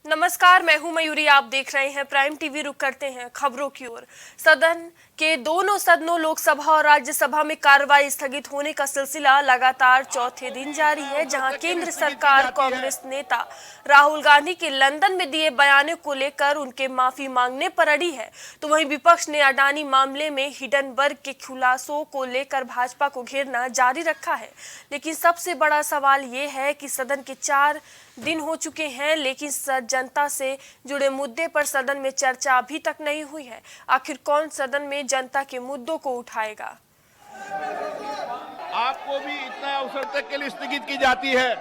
नमस्कार, मैं हूं मयूरी। आप देख रहे हैं प्राइम टीवी। रुक करते हैं खबरों की ओर। सदन के दोनों सदनों लोकसभा और राज्यसभा में कार्रवाई स्थगित होने का सिलसिला लगातार चौथे दिन जारी है, जहां केंद्र सरकार कांग्रेस नेता राहुल गांधी के लंदन में दिए बयान को लेकर उनके माफी मांगने पर अड़ी है, तो वहीं विपक्ष ने अडानी मामले में हिडनबर्ग के खुलासों को लेकर भाजपा को घेरना जारी रखा है। लेकिन सबसे बड़ा सवाल ये है कि सदन के 4 दिन हो चुके हैं, लेकिन जनता से जुड़े मुद्दे पर सदन में चर्चा अभी तक नहीं हुई है। आखिर कौन सदन में जनता के मुद्दों को उठाएगा? आपको भी इतना अवसर तक के लिए स्थगित की जाती है।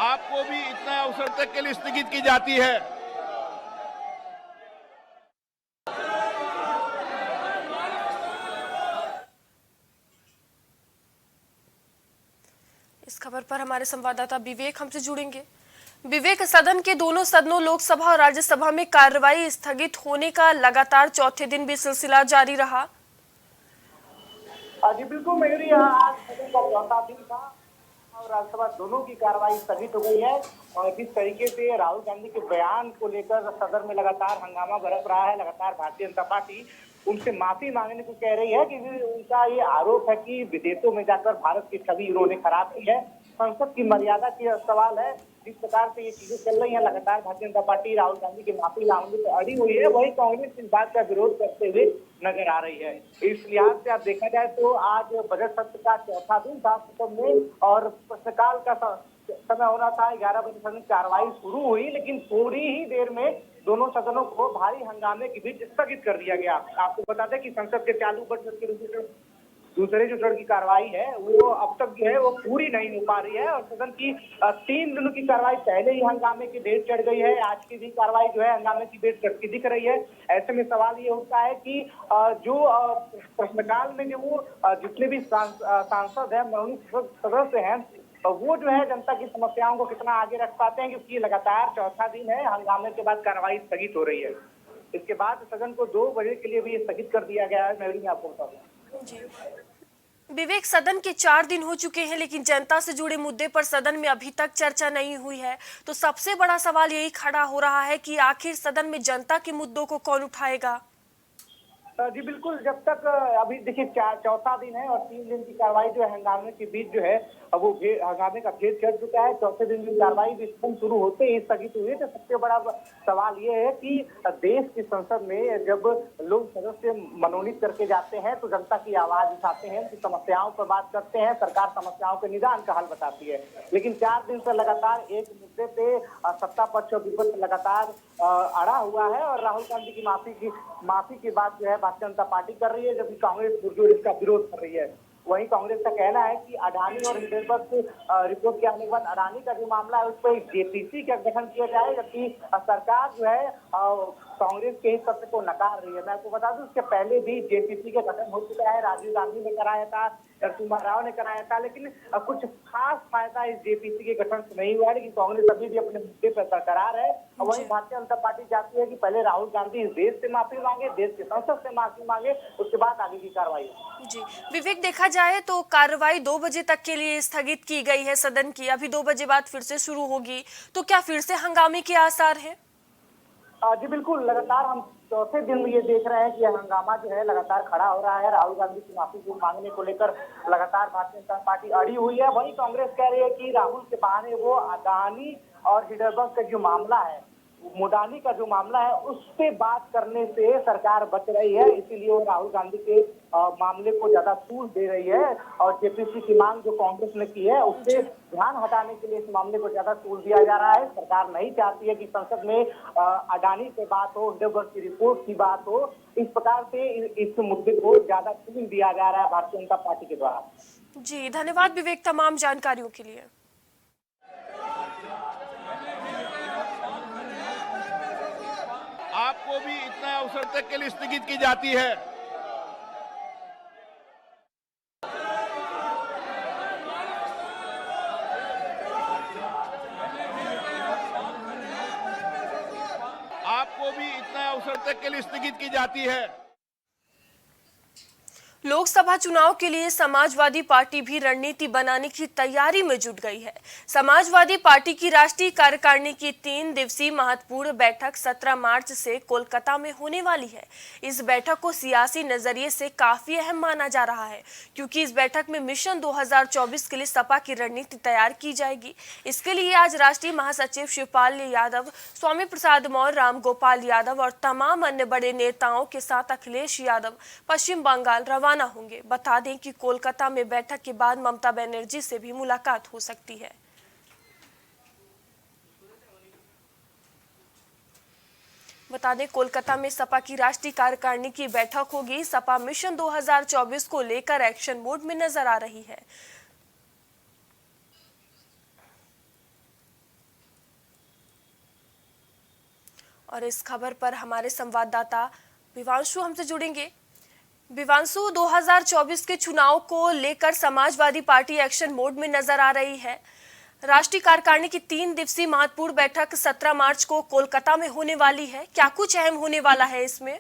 आपको भी इतना अवसर तक के लिए स्थगित की जाती है। इस खबर पर हमारे संवाददाता विवेक हमसे जुड़ेंगे। विवेक, सदन के दोनों सदनों लोकसभा और राज्यसभा में कार्रवाई स्थगित होने का लगातार चौथे दिन भी सिलसिला जारी रहा। जी बिल्कुल मयूरी, आज सदन का चौथा दिन था और राज्यसभा दोनों की कार्रवाई स्थगित हो गई है। और जिस तरीके से राहुल गांधी के बयान को लेकर सदन में लगातार हंगामा बरस रहा है, लगातार भारतीय जनता पार्टी उनसे माफी मांगने को कह रही है कि उनका ये आरोप है कि विदेशों में जाकर भारत की छवि इन्होंने खराब की है। संसद की मर्यादा की सवाल है। जिस प्रकार से ये चीजें चल रही है, लगातार भारतीय जनता पार्टी राहुल गांधी की माफी मांगने पर अड़ी हुई है, वही कांग्रेस इस बात का विरोध करते हुए नजर आ रही है। इस लिहाज से आप देखा जाए तो आज बजट सत्र का चौथा दिन था सदन में और प्रश्नकाल का समय होना था। 11 बजे सदन की कार्रवाई शुरू हुई, लेकिन थोड़ी ही देर में दोनों सदनों को भारी हंगामे के बीच स्थगित कर दिया गया। आपको बता दें कि संसद के चालू बजट के दूसरे जो चरण की कार्रवाई है वो अब तक जो है वो पूरी नहीं हो पा रही है और सदन की 3 दिनों की कार्रवाई पहले ही हंगामे की डेट चढ़ गई है। आज की भी कार्रवाई जो है हंगामे की डेट चढ़ती दिख रही है। ऐसे में सवाल ये उठता है कि जो प्रश्नकाल में जो वो जितने भी सांसद है, सदस्य हैं, वो जो है जनता की समस्याओं को कितना आगे रख पाते हैं, क्योंकि लगातार चौथा दिन है, हंगामे के बाद कार्रवाई स्थगित हो रही है। इसके बाद सदन को 2 बजे के लिए भी स्थगित कर दिया गया है। मैं आपको बता दूं जी विवेक, सदन के 4 दिन हो चुके हैं, लेकिन जनता से जुड़े मुद्दे पर सदन में अभी तक चर्चा नहीं हुई है, तो सबसे बड़ा सवाल यही खड़ा हो रहा है कि आखिर सदन में जनता के मुद्दों को कौन उठाएगा? जी बिल्कुल, जब तक अभी देखिए चौथा दिन है और 3 दिन की कार्रवाई जो है हंगामे के बीच जो है वो हंगामे का घेर चढ़ चुका है। चौथे दिन की कार्रवाई भी शुरू होते ही स्थगित हुई है। तो सबसे बड़ा सवाल ये है कि देश की संसद में जब लोग सदस्य मनोनीत करके जाते हैं तो जनता की आवाज उठाते हैं, उनकी समस्याओं पर बात करते हैं, सरकार समस्याओं के निदान का हल बताती है। लेकिन 4 दिन से लगातार एक मुद्दे पे सत्ता पक्ष और विपक्ष लगातार अड़ा हुआ है और राहुल गांधी की माफी की बात जो है भारतीय जनता पार्टी कर रही है, जबकि कांग्रेस पुरजोर इसका विरोध कर रही है। वहीं कांग्रेस का कहना है कि अडानी और हिडनबर्ग रिपोर्ट के आने के बाद अडानी का जो मामला है उस पर जेपीसी का गठन किया जाए, जबकि सरकार जो है कांग्रेस के इस तथ्य को नकार रही है। मैं आपको बता दूं, इसके पहले भी जेपीसी का गठन हो चुका है। राजीव गांधी ने कराया था, नरसिम्हा राव ने कराया था, लेकिन कुछ खास फायदा इस जेपीसी के गठन से नहीं हुआ है। लेकिन कांग्रेस अभी भी अपने मुद्दे पर बरकरार है। वहीं भारतीय जनता पार्टी चाहती है कि पहले राहुल गांधी इस देश से माफी मांगे, देश के संसद से माफी मांगे, उसके बाद आगे की कार्रवाई। जी विवेक, देखा जाए तो कार्रवाई 2 बजे तक के लिए स्थगित की गई है सदन की। अभी 2 बजे बाद फिर से शुरू होगी, तो क्या फिर से हंगामे के आसार हैं? जी बिल्कुल, लगातार हम चौथे दिन ये देख रहे हैं कि हंगामा जो है लगातार खड़ा हो रहा है। राहुल गांधी की माफी को मांगने को लेकर लगातार भारतीय जनता पार्टी अड़ी हुई है। वहीं कांग्रेस कह रही है कि राहुल के बहाने वो अडानी और हिडनबर्ग का जो मामला है, मुडानी का जो मामला है, उस पे बात करने से सरकार बच रही है, इसीलिए वो राहुल गांधी के मामले को ज्यादा तूल दे रही है और जेपीसी की मांग जो कांग्रेस ने की है उससे ध्यान हटाने के लिए इस मामले को ज्यादा तूल दिया जा रहा है। सरकार नहीं चाहती है कि संसद में अडानी से बात हो, हिडनबर्ग की रिपोर्ट की बात हो। इस प्रकार से इस मुद्दे को ज्यादा तूल दिया जा रहा है भारतीय जनता पार्टी के द्वारा। जी धन्यवाद विवेक, तमाम जानकारियों के लिए। आपको भी इतना अवसर तक के लिए स्थगित की जाती है। आपको भी इतना अवसर तक के लिए स्थगित की जाती है। लोकसभा चुनाव के लिए समाजवादी पार्टी भी रणनीति बनाने की तैयारी में जुट गई है। समाजवादी पार्टी की राष्ट्रीय कार्यकारिणी की 3 दिवसीय महत्वपूर्ण बैठक 17 मार्च से कोलकाता में होने वाली है। इस बैठक को सियासी नजरिए से काफी अहम माना जा रहा है, क्योंकि इस बैठक में मिशन 2024 के लिए सपा की रणनीति तैयार की जाएगी। इसके लिए आज राष्ट्रीय महासचिव शिवपाल यादव, स्वामी प्रसाद मौर्य, राम गोपाल यादव और तमाम अन्य बड़े नेताओं के साथ अखिलेश यादव पश्चिम बंगाल रवाना होंगे। बता दें कि कोलकाता में बैठक के बाद ममता बनर्जी से भी मुलाकात हो सकती है। बता दें, कोलकाता में सपा की राष्ट्रीय कार्यकारिणी की बैठक होगी। सपा मिशन 2024 को लेकर एक्शन मोड में नजर आ रही है। और इस खबर पर हमारे संवाददाता विवांशु हमसे जुड़ेंगे। विवांशु, 2024 के चुनाव को लेकर समाजवादी पार्टी एक्शन मोड में नजर आ रही है। राष्ट्रीय कार्यकारिणी की 3 दिवसीय महत्वपूर्ण बैठक 17 मार्च को कोलकाता में होने वाली है। क्या कुछ अहम होने वाला है इसमें?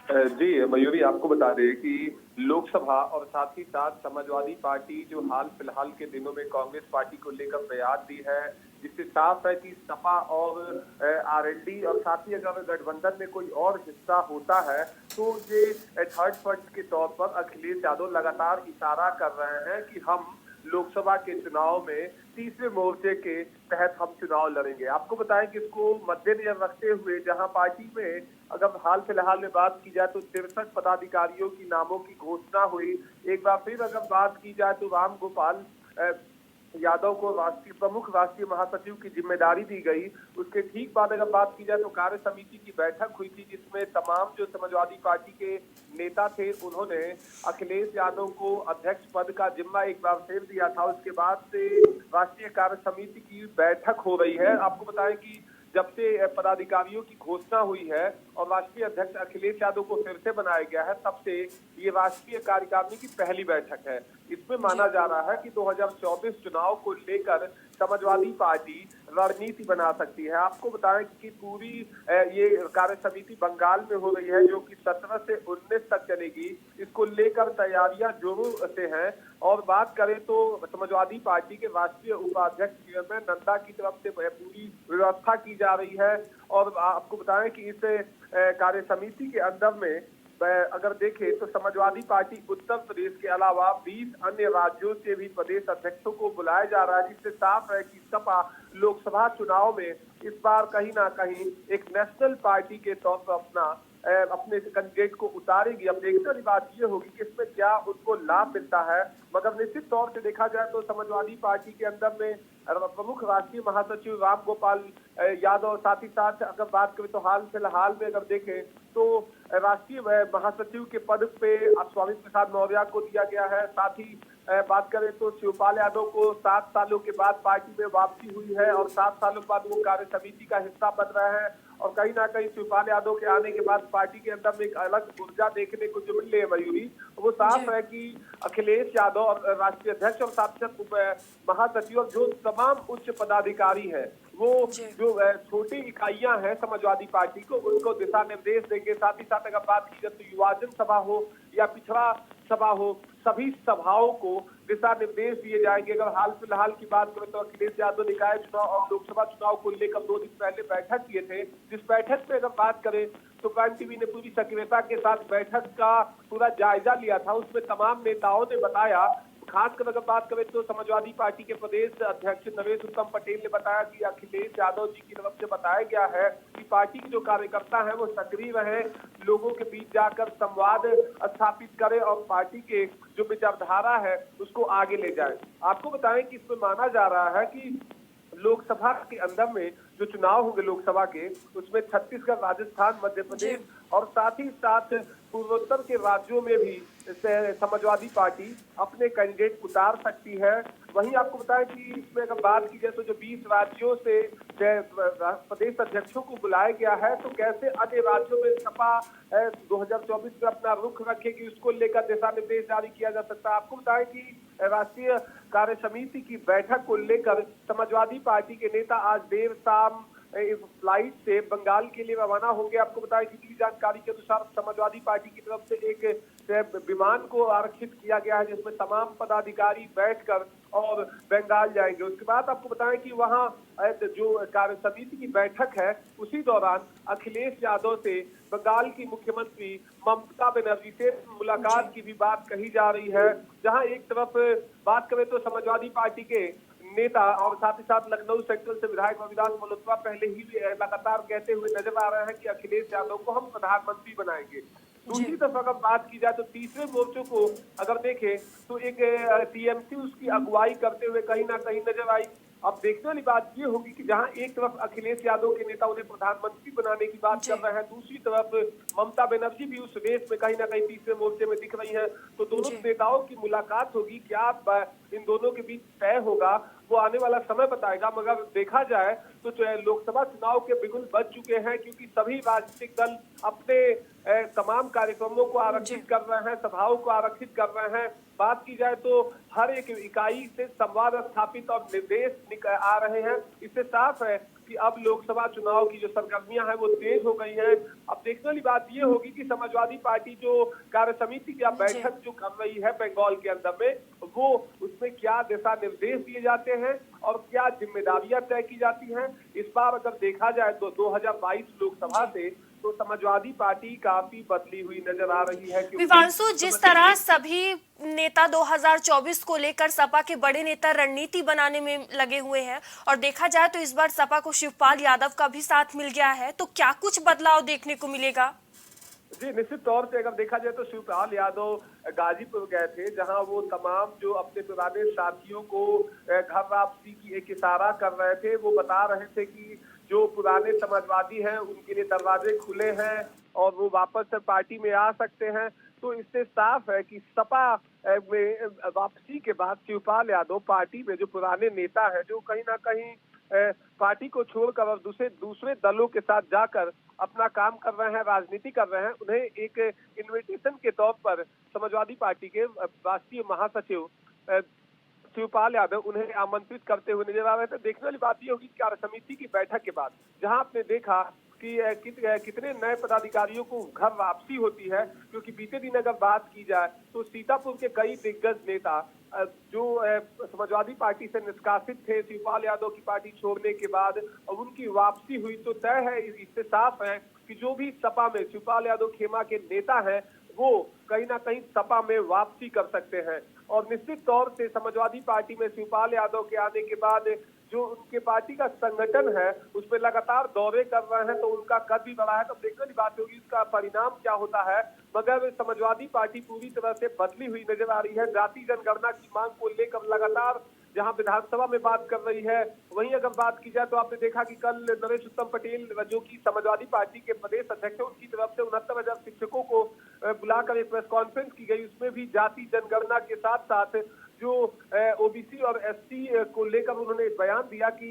जी मयूरी, आपको बता दें कि लोकसभा और साथ ही साथ समाजवादी पार्टी जो हाल फिलहाल के दिनों में कांग्रेस पार्टी को लेकर बयान दी है, जिससे साफ है कि सपा और आरएलडी और साथ ही अगर गठबंधन में कोई और हिस्सा होता है तो ये थर्ड फर्स्ट के तौर पर अखिलेश यादव लगातार इशारा कर रहे हैं कि हम लोकसभा के चुनाव में तीसरे मोर्चे के तहत हम चुनाव लड़ेंगे। आपको बताएं कि इसको मद्देनजर रखते हुए जहां पार्टी में अगर हाल फिलहाल में बात की जाए तो 63 पदाधिकारियों की नामों की घोषणा हुई। एक बार फिर अगर बात की जाए तो राम गोपाल यादव को राष्ट्रीय महासचिव की जिम्मेदारी दी गई। उसके ठीक बाद अगर बात की जाए तो कार्य समिति की बैठक हुई थी, जिसमें तमाम जो समाजवादी पार्टी के नेता थे उन्होंने अखिलेश यादव को अध्यक्ष पद का जिम्मा एक बार फिर दिया था। उसके बाद से राष्ट्रीय कार्य समिति की बैठक हो रही है। आपको बताएं कि जब से पदाधिकारियों की घोषणा हुई है और राष्ट्रीय अध्यक्ष अखिलेश यादव को फिर से बनाया गया है, तब से ये राष्ट्रीय कार्यकारिणी की पहली बैठक है। इसमें माना जा रहा है कि 2024 चुनाव को लेकर समाजवादी पार्टी रणनीति बना सकती है। आपको बताएं कि पूरी ये कार्य समिति बंगाल में हो रही है, जो कि 17 से 19 तक चलेगी। इसको लेकर तैयारियां जोरों से हैं। और बात करें तो समाजवादी पार्टी के राष्ट्रीय उपाध्यक्ष चेयरमैन नड्डा की तरफ से पूरी व्यवस्था की जा रही है। और आपको बताएं कि इस कार्य समिति के अंदर में अगर देखें तो समाजवादी पार्टी उत्तर प्रदेश के अलावा 20 अन्य राज्यों से भी प्रदेश अध्यक्षों को बुलाया जा रहा है, जिससे साफ है कि सपा लोकसभा चुनाव में इस बार कहीं ना कहीं एक नेशनल पार्टी के तौर पर अपने कैंडिडेट को उतारेगी। अब देखने वाली बात ये होगी कि इसमें क्या उनको लाभ मिलता है, मगर निश्चित तौर से देखा जाए तो समाजवादी पार्टी के अंदर में प्रमुख राष्ट्रीय महासचिव राम गोपाल यादव, साथ ही साथ अगर बात करें तो हाल फिलहाल में अगर देखें तो राष्ट्रीय महासचिव के पद पे स्वामी प्रसाद मौर्य को दिया गया है। साथ ही बात करें तो शिवपाल यादव को 7 सालों के बाद पार्टी में वापसी हुई है और 7 सालों बाद वो कार्य समिति का हिस्सा बन रहे हैं। और कहीं ना कहीं शिवपाल यादव के आने के बाद पार्टी के अंदर में एक अलग ऊर्जा देखने को जो मिल रही है मयूरी, वो साफ है कि अखिलेश यादव और राष्ट्रीय अध्यक्ष और साथ महासचिव और जो तमाम उच्च पदाधिकारी हैं, वो जो छोटी इकाइयां हैं समाजवादी पार्टी को, उनको दिशा निर्देश देंगे। साथ ही साथ अगर बात की जाए तो युवाजन सभा हो या पिछड़ा सभा हो, सभी सभाओं को दिशा निर्देश दिए जाएंगे। अगर हाल फिलहाल की बात करें तो अखिलेश यादव निकाय चुनाव और लोकसभा चुनाव को लेकर 2 दिन पहले बैठक किए थे। जिस बैठक में अगर बात करें तो प्राइम टीवी ने पूरी सक्रियता के साथ बैठक का पूरा जायजा लिया था। उसमें तमाम नेताओं ने बताया, खासकर अगर बात करें तो समाजवादी पार्टी के प्रदेश अध्यक्ष नरेश उत्तम पटेल ने बताया कि अखिलेश यादव जी की तरफ से बताया गया है कि पार्टी के जो कार्यकर्ता हैं वो सक्रिय रहे, लोगों के बीच जाकर संवाद स्थापित करें और पार्टी के जो विचारधारा है उसको आगे ले जाए। आपको बताएं कि इसमें माना जा रहा है कि लोकसभा के अंदर में जो चुनाव होंगे लोकसभा के, उसमें छत्तीसगढ़, राजस्थान, मध्य प्रदेश और साथ ही साथ पूर्वोत्तर के राज्यों में भी समाजवादी पार्टी अपने कैंडिडेट उतार सकती है। वहीं आपको बताएं कि इसमें अगर बात की जाए तो जो 20 राज्यों से प्रदेश अध्यक्षों को बुलाया गया है, तो कैसे अन्य राज्यों में सपा 2024 में अपना रुख रखेगी, उसको लेकर दिशा निर्देश जारी किया जा सकता है। आपको बताएं कि राष्ट्रीय कार्य समिति की बैठक को लेकर समाजवादी पार्टी के नेता आज देर शाम फ्लाइट से बंगाल के लिए रवाना होंगे। आपको बताया कि मिली जानकारी के अनुसार समाजवादी पार्टी की तरफ से एक विमान को आरक्षित किया गया है, जिसमें तमाम पदाधिकारी बैठकर और बंगाल जाएंगे। उसके बाद आपको बताएं कि वहां जो कार्य समिति की बैठक है, उसी दौरान अखिलेश यादव से बंगाल की मुख्यमंत्री ममता बनर्जी से मुलाकात की भी बात कही जा रही है। जहां एक तरफ बात करें तो समाजवादी पार्टी के नेता और साथ ही साथ लखनऊ सेंट्रल से विधायक रविदास मल्होत्रा पहले ही लगातार कहते हुए नजर आ रहे हैं कि अखिलेश यादव को हम प्रधानमंत्री बनाएंगे। दूसरी तरफ अगर बात की जाए तो तीसरे मोर्चे को अगर देखें तो एक टीएमसी उसकी अगुवाई करते हुए कहीं ना कहीं नजर आई। अब देखने वाली बात ये होगी कि जहां एक तरफ अखिलेश यादव के नेता उन्हें प्रधानमंत्री बनाने की बात कर रहे हैं, दूसरी तरफ ममता बनर्जी भी उस रेस में कहीं ना कहीं तीसरे मोर्चे में दिख रही है। तो दोनों नेताओं की मुलाकात होगी, क्या इन दोनों के बीच तय होगा वो आने वाला समय बताएगा। मगर देखा जाए तो लोकसभा चुनाव के बिगुल बज चुके हैं, क्योंकि सभी राजनीतिक दल अपने तमाम कार्यक्रमों को आरक्षित कर रहे हैं, सभाओं को आरक्षित कर रहे हैं। बात की जाए तो हर एक इकाई से संवाद स्थापित और निर्देश आ रहे हैं। इससे साफ है कि अब लोकसभा चुनाव की जो सरगर्मियां हैं वो तेज हो गई हैं। अब देखने वाली बात ये होगी कि समाजवादी पार्टी जो कार्य समिति की बैठक जो कर रही है बंगाल के अंदर में, वो उसमें क्या दिशा निर्देश दिए जाते हैं और क्या जिम्मेदारियां तय की जाती हैं। इस बार अगर देखा जाए तो 2022 लोकसभा से तो समाजवादी पार्टी काफी बदली हुई नजर आ रही है। विवांशु, जिस तरह सभी नेता 2024 को लेकर सपा के बड़े नेता रणनीति बनाने में लगे हुए हैं और देखा जाए तो इस बार सपा को शिवपाल यादव का भी साथ मिल गया है, तो क्या कुछ बदलाव देखने को मिलेगा? जी, निश्चित तौर से अगर देखा जाए तो शिवपाल यादव गाजीपुर गए थे, जहां वो तमाम जो अपने पुराने साथियों को घर वापसी की एक इशारा कर रहे थे। वो बता रहे थे कि जो पुराने समाजवादी हैं उनके लिए दरवाजे खुले हैं और वो वापस से पार्टी में आ सकते हैं। तो इससे साफ है कि सपा में वापसी के बाद शिवपाल यादव पार्टी में जो पुराने नेता हैं, जो कहीं ना कहीं पार्टी को छोड़कर और दूसरे दलों के साथ जाकर अपना काम कर रहे हैं, राजनीति कर रहे हैं, उन्हें एक इन्विटेशन के तौर पर समाजवादी पार्टी के राष्ट्रीय महासचिव शिवपाल यादव उन्हें आमंत्रित करते हुए नजर आ रहे थे। देखने वाली बात ये होगी कार्य समिति की बैठक के बाद, जहां आपने देखा कि कितने नए पदाधिकारियों को घर वापसी होती है। क्योंकि बीते दिन अगर बात की जाए तो सीतापुर के कई दिग्गज नेता जो समाजवादी पार्टी से निष्कासित थे शिवपाल यादव की पार्टी छोड़ने के बाद, और उनकी वापसी हुई तो तय है, इससे साफ है कि जो भी सपा में शिवपाल यादव खेमा के नेता हैं वो कहीं ना कहीं सपा में वापसी कर सकते हैं। और निश्चित तौर से समाजवादी पार्टी में शिवपाल यादव के आने के बाद जो उनके पार्टी का संगठन है उसमें लगातार दौरे कर रहे हैं, तो उनका कद भी बढ़ा है। तो देखने वाली बात होगी इसका परिणाम क्या होता है। मगर समाजवादी पार्टी पूरी तरह से बदली हुई नजर आ रही है। जाति जनगणना की मांग को लेकर लगातार जहां विधानसभा में बात कर रही है, वहीं अगर बात की जाए तो आपने देखा कि कल नरेश उत्तम पटेल जो कि समाजवादी पार्टी के प्रदेश अध्यक्ष है, उनकी तरफ से 69,000 शिक्षकों को बुलाकर एक प्रेस कॉन्फ्रेंस की गई। उसमें भी जाति जनगणना के साथ साथ जो ओबीसी और एसटी को लेकर उन्होंने बयान दिया कि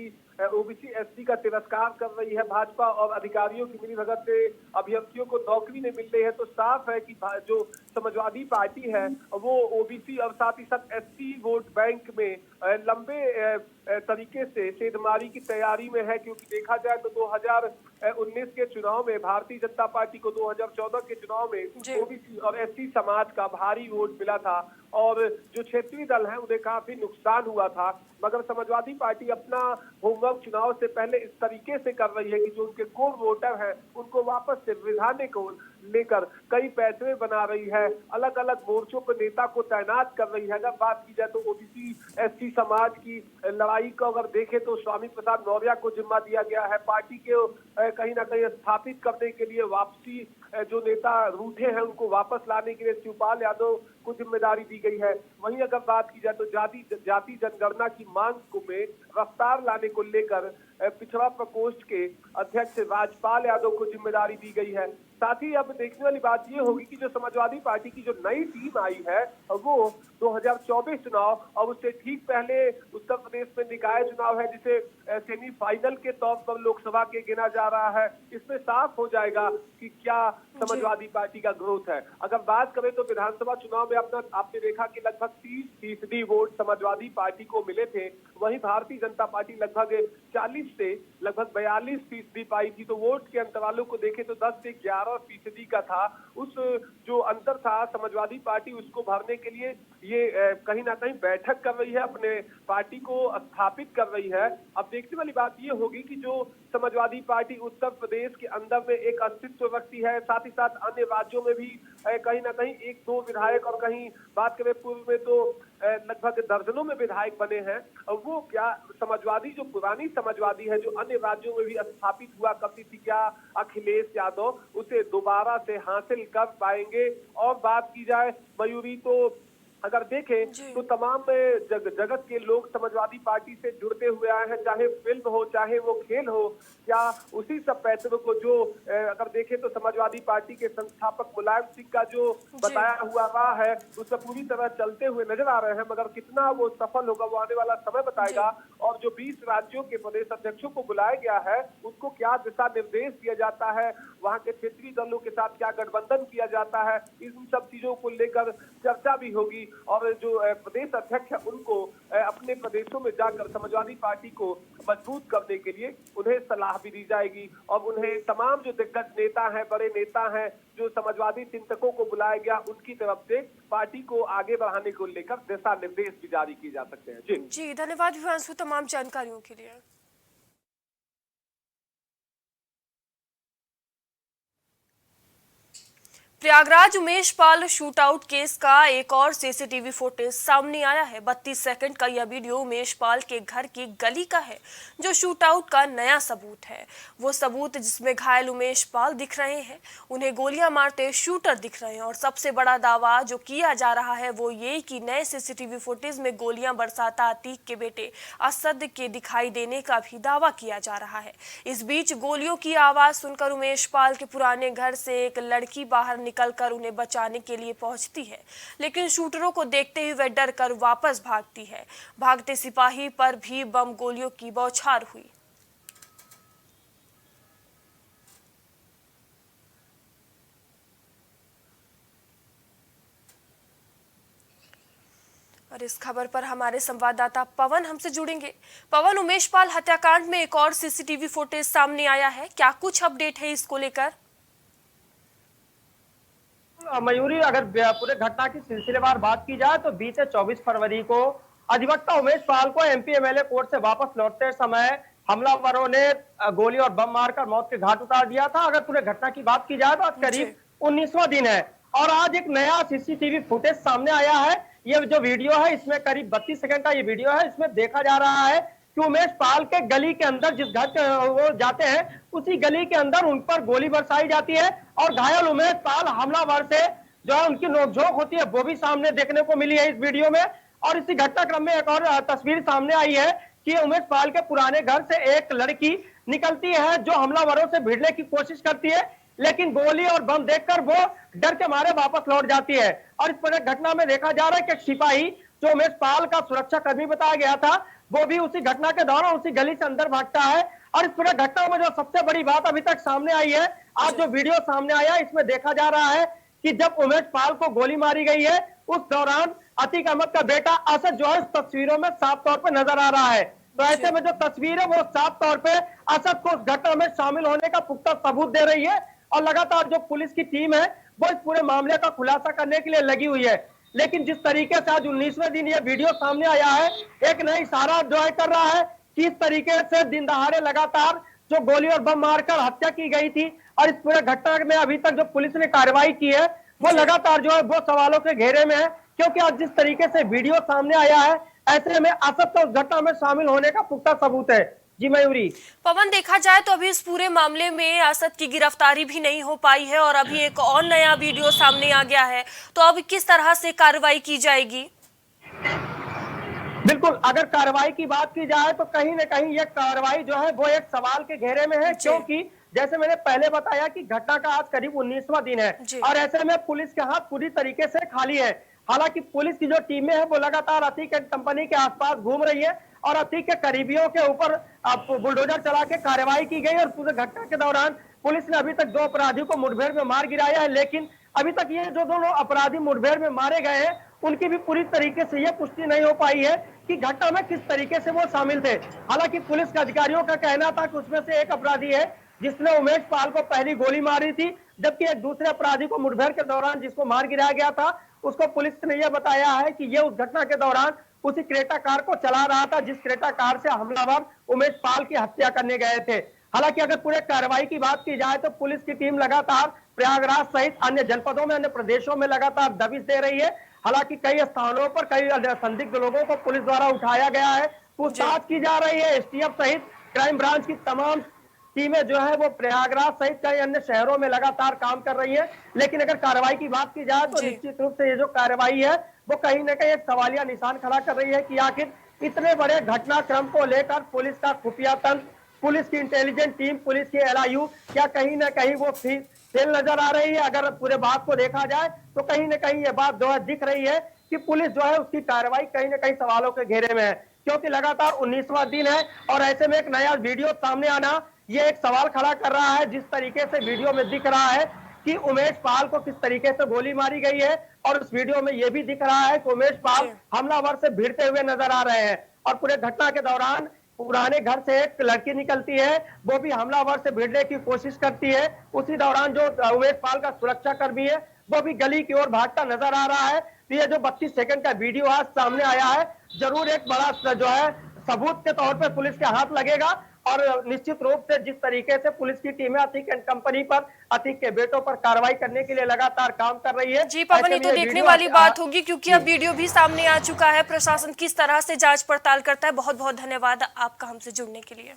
ओबीसी एसटी का तिरस्कार कर रही है भाजपा और अधिकारियों की मिलीभगत से अभ्यर्थियों को नौकरी नहीं मिल रही है। तो साफ है कि जो समाजवादी पार्टी है वो ओबीसी और साथ ही साथ एसटी वोट बैंक में लंबे तरीके से सेंधमारी की तैयारी में है। क्योंकि देखा जाए तो 2019 के चुनाव में भारतीय जनता पार्टी को 2014 के चुनाव में ओबीसी और एसटी समाज का भारी वोट मिला था और जो क्षेत्रीय दल है उन्हें काफी नुकसान हुआ था। मगर समाजवादी पार्टी अपना होमवर्क चुनाव से पहले इस तरीके से कर रही है कि जो उनके कोर वोटर हैं उनको वापस से रिझाने को लेकर कई फैसले बना रही है, अलग अलग मोर्चों पर नेता को तैनात कर रही है। अगर बात की जाए तो ओबीसी एसटी समाज की लड़ाई को अगर देखें तो स्वामी प्रसाद मौर्य को जिम्मा दिया गया है। पार्टी के कहीं ना कहीं स्थापित करने के लिए वापसी जो नेता रूठे हैं उनको वापस लाने के लिए शिवपाल यादव को जिम्मेदारी दी गई है। वहीं अगर बात की जाए तो जाति जनगणना की मांग को में रफ्तार लाने को लेकर पिछड़ा प्रकोष्ठ के अध्यक्ष राजपाल यादव को जिम्मेदारी दी गई है। साथ ही अब देखने वाली बात ये होगी कि जो समाजवादी पार्टी की जो नई टीम आई है वो 2024 चुनाव और उससे ठीक पहले उत्तर प्रदेश में निकाय चुनाव है जिसे सेमीफाइनल के तौर पर लोकसभा के गिना जा रहा है। इसमें साफ हो जाएगा कि क्या समाजवादी पार्टी का ग्रोथ है। अगर बात करें तो विधानसभा चुनाव में आपने देखा कि लगभग 30% वोट समाजवादी पार्टी को मिले थे। वहीं भारतीय जनता पार्टी लगभग 40 से लगभग 42% पाई थी। तो वोट के अंतरालों को देखें तो 10 से 11% का था। उस जो अंतर था समाजवादी पार्टी उसको भरने के लिए ये कहीं ना कहीं बैठक कर रही है, अपने पार्टी को स्थापित कर रही है। अब देखने वाली बात ये होगी कि जो समाजवादी पार्टी उत्तर प्रदेश के अंदर में एक अस्तित्व रखती है, साथ ही साथ अन्य राज्यों में भी कहीं ना कहीं 1-2 विधायक, और कहीं बात करें पूर्व में तो लगभग दर्जनों में विधायक बने हैं। और वो क्या समाजवादी जो पुरानी समाजवादी है जो अन्य राज्यों में भी स्थापित हुआ करती थी, क्या अखिलेश यादव उसे दोबारा से हासिल कर पाएंगे? और बात की जाए मयूरी तो अगर देखें तो तमाम जगत के लोग समाजवादी पार्टी से जुड़ते हुए आए हैं, चाहे फिल्म हो चाहे वो खेल हो, क्या उसी सब पैतरों को जो अगर देखें तो समाजवादी पार्टी के संस्थापक मुलायम सिंह का जो बताया हुआ राह है उससे पूरी तरह चलते हुए नजर आ रहे हैं, मगर कितना वो सफल होगा वो आने वाला समय बताएगा। और जो 20 राज्यों के प्रदेश अध्यक्षों को बुलाया गया है उसको क्या दिशा निर्देश दिया जाता है, वहाँ के क्षेत्रीय दलों के साथ क्या गठबंधन किया जाता है, इन सब चीजों को लेकर चर्चा भी होगी। और जो प्रदेश अध्यक्ष है उनको अपने प्रदेशों में जाकर समाजवादी पार्टी को मजबूत करने के लिए उन्हें सलाह भी दी जाएगी। और उन्हें तमाम जो दिग्गज नेता हैं, बड़े नेता हैं, जो समाजवादी चिंतकों को बुलाया गया, उनकी तरफ से पार्टी को आगे बढ़ाने को लेकर दिशा निर्देश भी जारी किए जा सकते हैं। जी धन्यवाद विवांशु तमाम जानकारियों के लिए। प्रयागराज उमेश पाल शूटआउट केस का एक और सीसीटीवी फुटेज सामने आया है। 32 सेकंड का यह वीडियो उमेश पाल के घर की गली का है, जो शूटआउट का नया सबूत है। वो सबूत जिसमें घायल उमेश पाल दिख रहे हैं, उन्हें गोलियां मारते शूटर दिख रहे हैं। और सबसे बड़ा दावा जो किया जा रहा है वो ये कि नए सीसीटीवी फुटेज में गोलियां बरसाता अतीक के बेटे असद के दिखाई देने का भी दावा किया जा रहा है। इस बीच गोलियों की आवाज सुनकर उमेश पाल के पुराने घर से एक लड़की बाहर निकलकर उन्हें बचाने के लिए पहुंचती है, लेकिन शूटरों को देखते ही वह डर कर वापस भागती है। भागते सिपाही पर भी बम गोलियों की बौछार हुई। और इस खबर पर हमारे संवाददाता पवन हमसे जुड़ेंगे। पवन, उमेश पाल हत्याकांड में एक और सीसीटीवी फुटेज सामने आया है, क्या कुछ अपडेट है इसको लेकर? मयूरी, अगर पूरे घटना की सिलसिलेवार बात की जाए तो बीते 24 फरवरी को अधिवक्ता उमेश पाल को एमपी एमएलए कोर्ट से वापस लौटते समय हमलावरों ने गोली और बम मारकर मौत के घाट उतार दिया था। अगर पूरे घटना की बात की जाए तो आज करीब 19वां दिन है और आज एक नया सीसीटीवी फुटेज सामने आया है। ये जो वीडियो है इसमें करीब 32 सेकंड का ये वीडियो है। इसमें देखा जा रहा है कि उमेश पाल के गली के अंदर जिस घर के वो जाते हैं उसी गली के अंदर उन पर गोली बरसाई जाती है और घायल उमेश पाल हमलावर से जो है उनकी नोकझोंक होती है वो भी सामने देखने को मिली है इस वीडियो में। और इसी घटनाक्रम में एक और तस्वीर सामने आई है कि उमेश पाल के पुराने घर से एक लड़की निकलती है जो हमलावरों से भिड़ने की कोशिश करती है, लेकिन गोली और बम देखकर वो डर के मारे वापस लौट जाती है। और इस पूरे घटना में देखा जा रहा है कि सिपाही जो उमेश पाल का सुरक्षा कर्मी बताया गया था वो भी उसी घटना के दौरान उसी गली से अंदर भागता है। और इस पूरे घटना में जो सबसे बड़ी बात अभी तक सामने आई है, आज जो वीडियो सामने आया इसमें देखा जा रहा है कि जब उमेश पाल को गोली मारी गई है उस दौरान अतीक अहमद का बेटा असद जो है इस तस्वीरों में साफ तौर पर नजर आ रहा है। तो ऐसे में जो तस्वीर है वो साफ तौर पे असद को उस घटना में शामिल होने का पुख्ता सबूत दे रही है। और लगातार जो पुलिस की टीम है वो इस पूरे मामले का खुलासा करने के लिए लगी हुई है। लेकिन जिस तरीके से आज 19वें दिन ये वीडियो सामने आया है, एक नया इशारा जो है कर रहा है कि इस तरीके से दिन दहाड़े लगातार जो गोली और बम मारकर हत्या की गई थी और इस पूरे घटना में अभी तक जो पुलिस ने कार्रवाई की है वो लगातार जो है वो सवालों के घेरे में है, क्योंकि आज जिस तरीके से वीडियो सामने आया है ऐसे में असद तो उस घटना में शामिल होने का पुख्ता सबूत है। जी मयूरी। पवन, देखा जाए तो अभी इस पूरे मामले में असद की गिरफ्तारी भी नहीं हो पाई है और अभी एक और नया वीडियो सामने आ गया है, तो अब किस तरह से कार्रवाई की जाएगी? बिल्कुल, अगर कार्रवाई की बात की जाए तो कहीं न कहीं ये कार्रवाई जो है वो एक सवाल के घेरे में है, क्योंकि जैसे मैंने पहले बताया कि घटना का आज करीब 19वां दिन है और ऐसे में पुलिस के हाथ पूरी तरीके से खाली है। हालांकि पुलिस की जो टीमें हैं वो लगातार अतीक कंपनी के आसपास घूम रही है और अतीक के करीबियों के ऊपर बुलडोजर चला के कार्रवाई की गई और पूरे घटना के दौरान पुलिस ने अभी तक 2 अपराधियों को मुठभेड़ में मार गिराया है। लेकिन अभी तक ये जो दोनों अपराधी मुठभेड़ में मारे गए हैं उनकी भी पूरी तरीके से यह पुष्टि नहीं हो पाई है कि घटना में किस तरीके से वो शामिल थे। हालांकि पुलिस के अधिकारियों का कहना था कि उसमें से एक अपराधी है जिसने उमेश पाल को पहली गोली मारी थी, जबकि एक दूसरे अपराधी को मुठभेड़ के दौरान जिसको मार गिराया गया था, उसको पुलिस ने यह बताया है कि यह उस घटना के दौरान उसी क्रेटा कार को चला रहा था जिस क्रेटा कार से हमलावर उमेश पाल की हत्या करने गए थे। हालांकि अगर पूरे कार्रवाई की बात की जाए तो पुलिस की टीम लगातार प्रयागराज सहित अन्य जनपदों में, अन्य प्रदेशों में लगातार दबिश दे रही है। हालांकि कई स्थानों पर कई संदिग्ध लोगों को पुलिस द्वारा उठाया गया है, पूछताछ की जा रही है। एसटीएफ सहित क्राइम ब्रांच की तमाम टीमें जो है वो प्रयागराज सहित कई अन्य शहरों में लगातार काम कर रही है। लेकिन अगर कार्रवाई की बात की जाए तो निश्चित रूप से ये जो कार्रवाई है वो कहीं ना कहीं एक सवालिया निशान खड़ा कर रही है कि आखिर इतने बड़े घटनाक्रम को लेकर पुलिस का खुफिया तंत्र, पुलिस की इंटेलिजेंट टीम, पुलिस की एलआईयू क्या कहीं ना कहीं वो फेल नजर आ रही है। अगर पूरे बात को देखा जाए तो कहीं ना कहीं ये बात जो है दिख रही है कि पुलिस जो है उसकी कार्रवाई कहीं ना कहीं सवालों के घेरे में है, क्योंकि लगातार 19वां दिन है और ऐसे में एक नया वीडियो सामने आना ये एक सवाल खड़ा कर रहा है। जिस तरीके से वीडियो में दिख रहा है कि उमेश पाल को किस तरीके से गोली मारी गई है, और उस वीडियो में यह भी दिख रहा है कि उमेश पाल हमलावर से भिड़ते हुए नजर आ रहे हैं। और पूरे घटना के दौरान पुराने घर से एक लड़की निकलती है, वो भी हमलावर से भिड़ने की कोशिश करती है। उसी दौरान जो उमेश पाल का सुरक्षा कर्मी है वो भी गली की ओर भागता नजर आ रहा है। तो ये जो 32 सेकंड का वीडियो आज सामने आया है जरूर एक बड़ा जो है सबूत के तौर पर पुलिस के हाथ लगेगा। और निश्चित रूप से जिस तरीके से पुलिस की टीमें अतीक एंड कंपनी पर, अतीक के बेटों पर कार्रवाई करने के लिए लगातार काम कर रही है। जी पवन, ये तो देखने वाली बात होगी क्योंकि अब वीडियो भी सामने आ चुका है। प्रशासन किस तरह से जांच पड़ताल करता है। बहुत बहुत धन्यवाद आपका हमसे जुड़ने के लिए।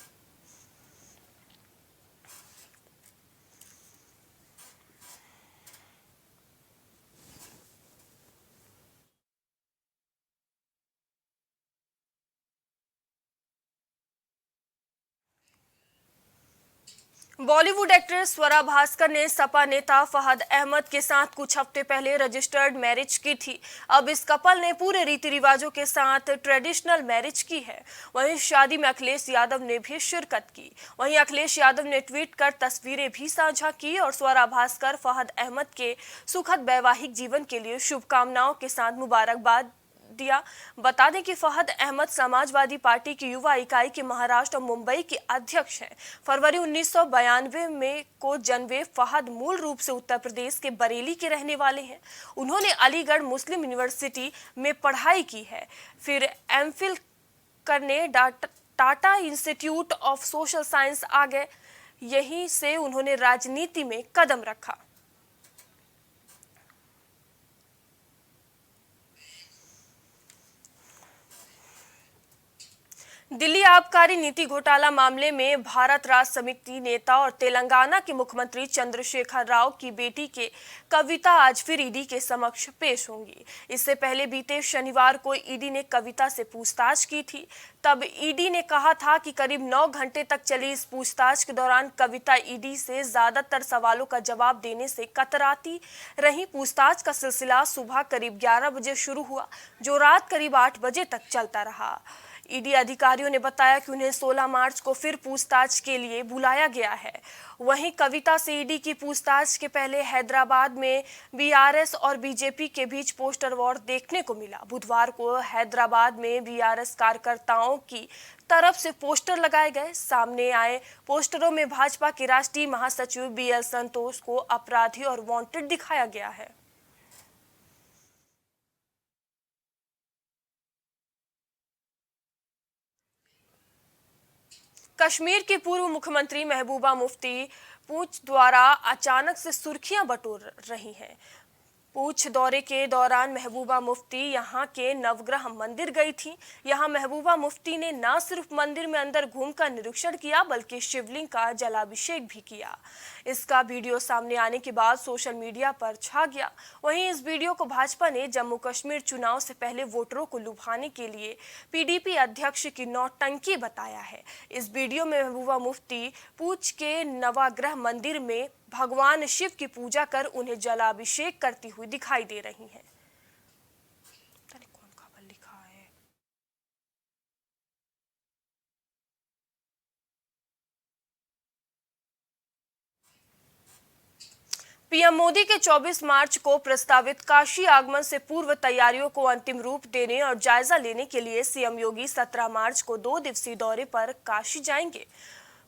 बॉलीवुड एक्ट्रेस स्वरा भास्कर ने सपा नेता फहद अहमद के साथ कुछ हफ्ते पहले रजिस्टर्ड मैरिज की थी। अब इस कपल ने पूरे रीति रिवाजों के साथ ट्रेडिशनल मैरिज की है। वहीं शादी में अखिलेश यादव ने भी शिरकत की। वहीं अखिलेश यादव ने ट्वीट कर तस्वीरें भी साझा की और स्वरा भास्कर फहद अहमद के सुखद वैवाहिक जीवन के लिए शुभकामनाओं के साथ मुबारकबाद दिया। बता दें कि फहद अहमद समाजवादी पार्टी की युवा इकाई के महाराष्ट्र और मुंबई के अध्यक्ष हैं। फरवरी 1992 में को जन्मे फहद मूल रूप से उत्तर प्रदेश के बरेली के रहने वाले हैं। उन्होंने अलीगढ़ मुस्लिम यूनिवर्सिटी में पढ़ाई की है, फिर एमफिल करने Tata Institute of Social Science आ गए। यहीं से उन्होंने राजनीति में कदम रखा। दिल्ली आबकारी नीति घोटाला मामले में भारत राष्ट्र समिति नेता और तेलंगाना के मुख्यमंत्री चंद्रशेखर राव की बेटी के कविता आज फिर ईडी के समक्ष पेश होंगी। इससे पहले बीते शनिवार को ईडी ने कविता से पूछताछ की थी। तब ईडी ने कहा था कि करीब 9 घंटे तक चली इस पूछताछ के दौरान कविता ईडी से ज्यादातर सवालों का जवाब देने से कतराती रही। पूछताछ का सिलसिला सुबह करीब 11 बजे शुरू हुआ, जो रात करीब 8 बजे तक चलता रहा। ईडी अधिकारियों ने बताया कि उन्हें 16 मार्च को फिर पूछताछ के लिए बुलाया गया है। वहीं कविता से ईडी की पूछताछ के पहले हैदराबाद में बीआरएस और बीजेपी के बीच पोस्टर वॉर देखने को मिला। बुधवार को हैदराबाद में बीआरएस कार्यकर्ताओं की तरफ से पोस्टर लगाए गए। सामने आए पोस्टरों में भाजपा के राष्ट्रीय महासचिव बीएल संतोष को अपराधी और वांटेड दिखाया गया है। कश्मीर की पूर्व मुख्यमंत्री महबूबा मुफ्ती पूंछ द्वारा अचानक से सुर्खियां बटोर रही हैं। पूंछ दौरे के दौरान महबूबा मुफ्ती यहां के नवग्रह मंदिर गई थी। यहां महबूबा मुफ्ती ने न सिर्फ मंदिर में अंदर घूमकर निरीक्षण किया बल्कि शिवलिंग का जलाभिषेक भी किया। इसका वीडियो सामने आने के बाद सोशल मीडिया पर छा गया। वहीं इस वीडियो को भाजपा ने जम्मू कश्मीर चुनाव से पहले वोटरों को लुभाने के लिए पीडीपी अध्यक्ष की नौटंकी बताया है। इस वीडियो में महबूबा मुफ्ती पूंछ के नवग्रह मंदिर में भगवान शिव की पूजा कर उन्हें जलाभिषेक करती हुई दिखाई दे रही हैं। कौन खबर लिखा है? पीएम मोदी के 24 मार्च को प्रस्तावित काशी आगमन से पूर्व तैयारियों को अंतिम रूप देने और जायजा लेने के लिए सीएम योगी 17 मार्च को 2 दिवसीय दौरे पर काशी जाएंगे।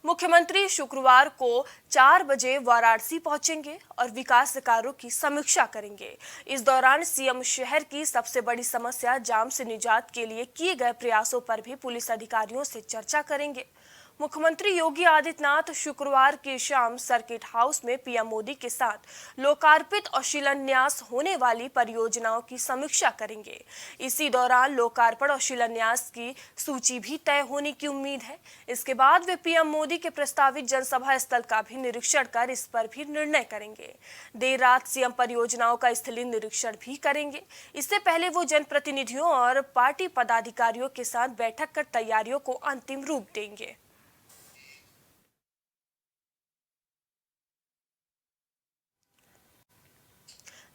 मुख्यमंत्री शुक्रवार को 4 बजे वाराणसी पहुंचेंगे और विकास कार्यों की समीक्षा करेंगे। इस दौरान सीएम शहर की सबसे बड़ी समस्या जाम से निजात के लिए किए गए प्रयासों पर भी पुलिस अधिकारियों से चर्चा करेंगे। मुख्यमंत्री योगी आदित्यनाथ शुक्रवार की शाम सर्किट हाउस में पीएम मोदी के साथ लोकार्पित और शिलान्यास होने वाली परियोजनाओं की समीक्षा करेंगे। इसी दौरान लोकार्पण और शिलान्यास की सूची भी तय होने की उम्मीद है। इसके बाद वे पीएम मोदी के प्रस्तावित जनसभा स्थल का भी निरीक्षण कर इस पर भी निर्णय करेंगे। देर रात सीएम परियोजनाओं का स्थलीय निरीक्षण भी करेंगे। इससे पहले वो जनप्रतिनिधियों और पार्टी पदाधिकारियों के साथ बैठक कर तैयारियों को अंतिम रूप देंगे।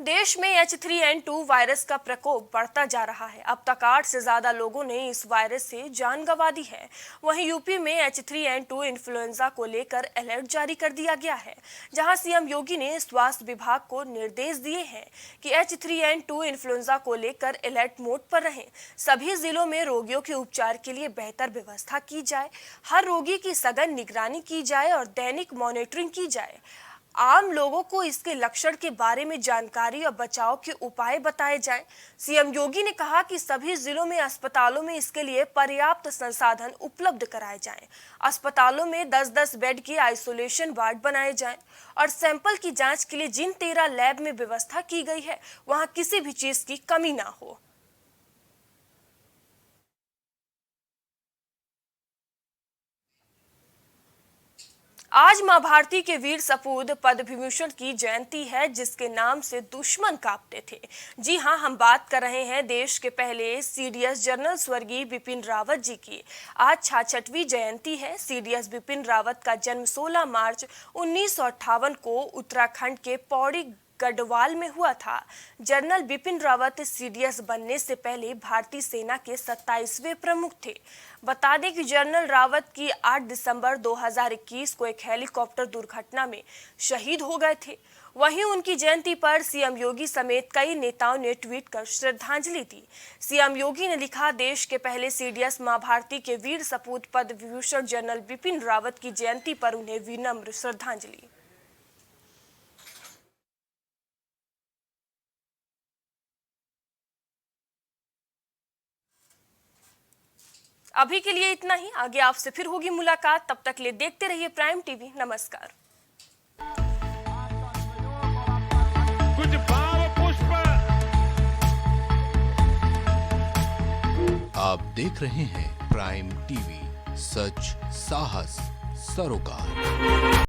देश में H3N2 वायरस का प्रकोप बढ़ता जा रहा है। अब तक 8 से ज्यादा लोगों ने इस वायरस से जान गंवा दी है। वहीं यूपी में H3N2 इन्फ्लुएंजा को लेकर अलर्ट जारी कर दिया गया है, जहां सीएम योगी ने स्वास्थ्य विभाग को निर्देश दिए हैं कि H3N2 इन्फ्लुएंजा को लेकर अलर्ट मोड पर रहें। सभी जिलों में रोगियों के उपचार के लिए बेहतर व्यवस्था की जाए, हर रोगी की सघन निगरानी की जाए और दैनिक मॉनिटरिंग की जाए। आम लोगों को इसके लक्षण के बारे में जानकारी और बचाव के उपाय बताए जाएं। सीएम योगी ने कहा कि सभी जिलों में अस्पतालों में इसके लिए पर्याप्त संसाधन उपलब्ध कराए जाएं। अस्पतालों में 10-10 बेड के आइसोलेशन वार्ड बनाए जाएं और सैंपल की जांच के लिए जिन 13 लैब में व्यवस्था की गई है, वहां किसी भी चीज की कमी ना हो। आज मां भारती के वीर सपूत पद्म विभूषण की जयंती है, जिसके नाम से दुश्मन कांपते थे। जी हां, हम बात कर रहे हैं देश के पहले सीडीएस जनरल स्वर्गीय बिपिन रावत जी की। आज 66वीं जयंती है। सीडीएस बिपिन रावत का जन्म 16 मार्च 1958 को उत्तराखंड के पौड़ी गढ़वाल में हुआ था। जनरल बिपिन रावत सीडीएस बनने से पहले भारतीय सेना के 27वें प्रमुख थे। बता दें कि जनरल रावत की 8 दिसंबर 2021 को एक हेलीकॉप्टर दुर्घटना में शहीद हो गए थे। वहीं उनकी जयंती पर सीएम योगी समेत कई नेताओं ने ट्वीट कर श्रद्धांजलि दी। सीएम योगी ने लिखा, देश के पहले सीडीएस मां भारती के वीर सपूत पद्म विभूषण जनरल बिपिन रावत की जयंती पर उन्हें विनम्र श्रद्धांजलि। अभी के लिए इतना ही। आगे आपसे फिर होगी मुलाकात। तब तक ले देखते रहिए प्राइम टीवी। नमस्कार। कुछ भाव पुष्प। आप देख रहे हैं प्राइम टीवी, सच साहस सरोकार।